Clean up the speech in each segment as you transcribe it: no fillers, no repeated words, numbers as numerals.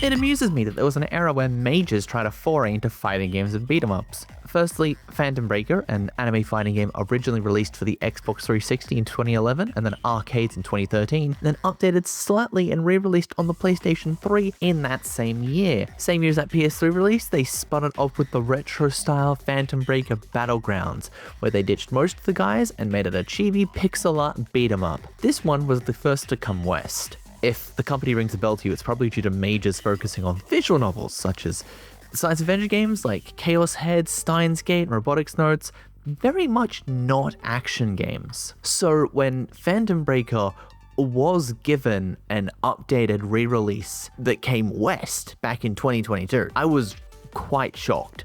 It amuses me that there was an era where mages tried to foray into fighting games and beat-em-ups. Firstly, Phantom Breaker, an anime fighting game originally released for the Xbox 360 in 2011 and then arcades in 2013, then updated slightly and re-released on the PlayStation 3 in that same year. Same year as that PS3 release, they spun it off with the retro-style Phantom Breaker Battlegrounds, where they ditched most of the guys and made it a chibi pixel art beat-em-up. This one was the first to come west. If the company rings a bell to you, it's probably due to mages focusing on visual novels such as science adventure games like Chaos Head, Steins Gate, and Robotics Notes, very much not action games. So when Phantom Breaker was given an updated re-release that came west back in 2022, I was quite shocked.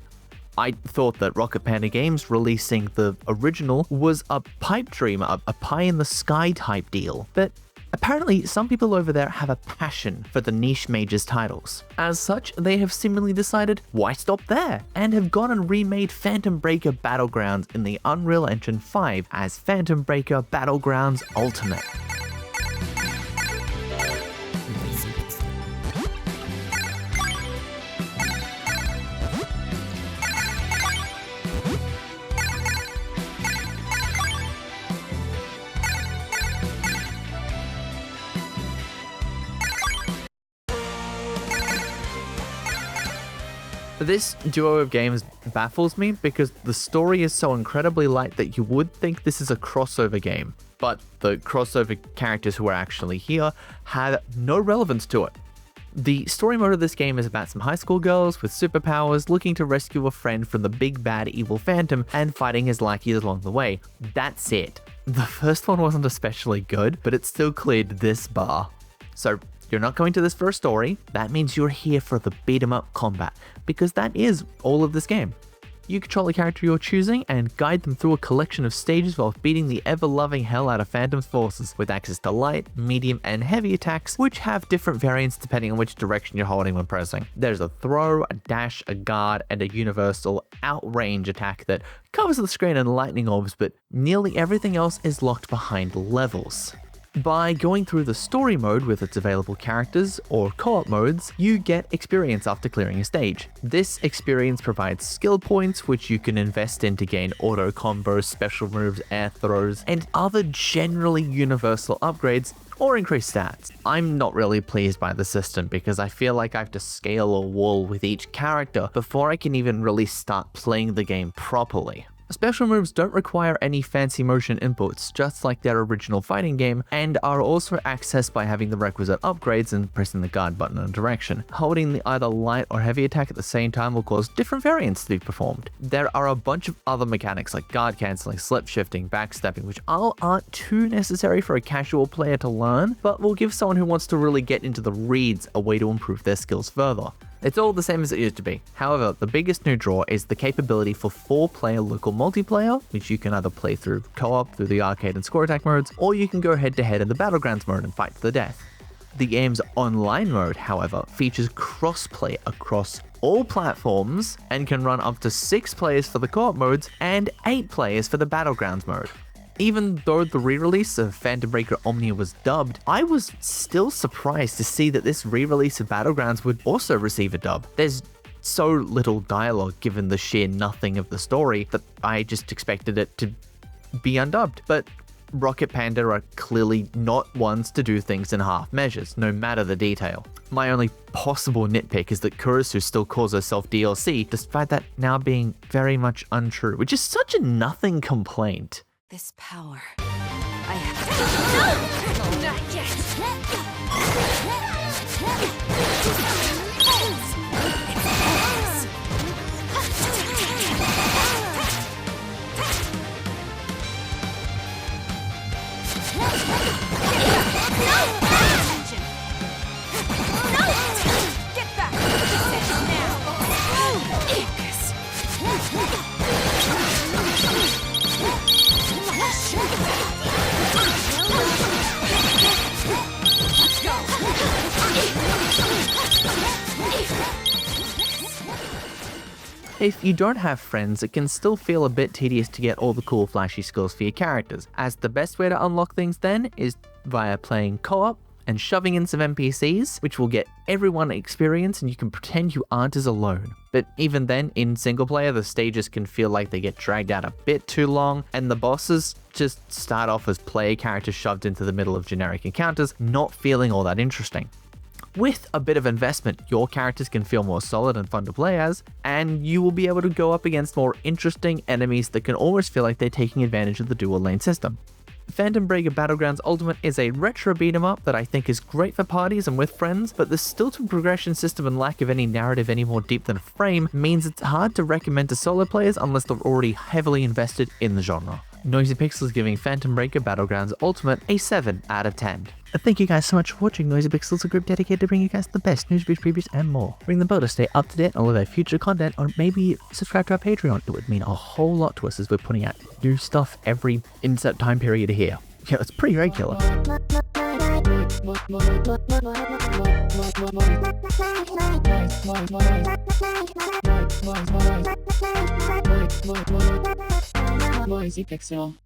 I thought that Rocket Panda Games releasing the original was a pipe dream, a pie-in-the-sky type deal, but apparently, some people over there have a passion for the niche mages titles. As such, they have seemingly decided, why stop there? And have gone and remade Phantom Breaker Battlegrounds in the Unreal Engine 5 as Phantom Breaker Battlegrounds Ultimate. This duo of games baffles me because the story is so incredibly light that you would think this is a crossover game, but the crossover characters who are actually here have no relevance to it. The story mode of this game is about some high school girls with superpowers looking to rescue a friend from the big bad evil phantom and fighting his lackeys along the way. That's it. The first one wasn't especially good, but it still cleared this bar. So you're not going to this for a story, that means you're here for the beat 'em up combat, because that is all of this game. You control a character you're choosing and guide them through a collection of stages while beating the ever-loving hell out of Phantom's forces, with access to light, medium, and heavy attacks, which have different variants depending on which direction you're holding when pressing. There's a throw, a dash, a guard, and a universal outrange attack that covers the screen in lightning orbs, but nearly everything else is locked behind levels. By going through the story mode with its available characters, or co-op modes, you get experience after clearing a stage. This experience provides skill points which you can invest in to gain auto combos, special moves, air throws, and other generally universal upgrades or increased stats. I'm not really pleased by the system because I feel like I have to scale a wall with each character before I can even really start playing the game properly. Special moves don't require any fancy motion inputs, just like their original fighting game, and are also accessed by having the requisite upgrades and pressing the guard button in a direction. Holding the either light or heavy attack at the same time will cause different variants to be performed. There are a bunch of other mechanics like guard cancelling, slip shifting, backstepping, which all aren't too necessary for a casual player to learn, but will give someone who wants to really get into the reeds a way to improve their skills further. It's all the same as it used to be. However, the biggest new draw is the capability for 4-player local multiplayer, which you can either play through co-op through the arcade and score attack modes, or you can go head-to-head in the Battlegrounds mode and fight to the death. The game's online mode, however, features cross-play across all platforms and can run up to 6 players for the co-op modes and 8 players for the Battlegrounds mode. Even though the re-release of Phantom Breaker Omnia was dubbed, I was still surprised to see that this re-release of Battlegrounds would also receive a dub. There's so little dialogue given the sheer nothing of the story that I just expected it to be undubbed, but Rocket Panda are clearly not ones to do things in half measures, no matter the detail. My only possible nitpick is that Kurisu still calls herself DLC, despite that now being very much untrue, which is such a nothing complaint. This power, I have. No! Not yet! Get back! If you don't have friends, it can still feel a bit tedious to get all the cool flashy skills for your characters, as the best way to unlock things then is via playing co-op and shoving in some NPCs, which will get everyone experience and you can pretend you aren't as alone. But even then, in single player, the stages can feel like they get dragged out a bit too long, and the bosses just start off as player characters shoved into the middle of generic encounters, not feeling all that interesting. With a bit of investment, your characters can feel more solid and fun to play as, and you will be able to go up against more interesting enemies that can almost feel like they're taking advantage of the dual lane system. Phantom Breaker Battlegrounds Ultimate is a retro beat 'em up that I think is great for parties and with friends, but the stilted progression system and lack of any narrative any more deep than a frame means it's hard to recommend to solo players unless they're already heavily invested in the genre. Noisy Pixel is giving Phantom Breaker Battlegrounds Ultimate a 7 out of 10. Thank you guys so much for watching. Noisy Pixel is a group dedicated to bringing you guys the best news, reviews, previews, and more. Ring the bell to stay up to date on all of our future content, or maybe subscribe to our Patreon. It would mean a whole lot to us as we're putting out new stuff every insert time period here. Yeah, it's pretty regular. Noisy Pixel.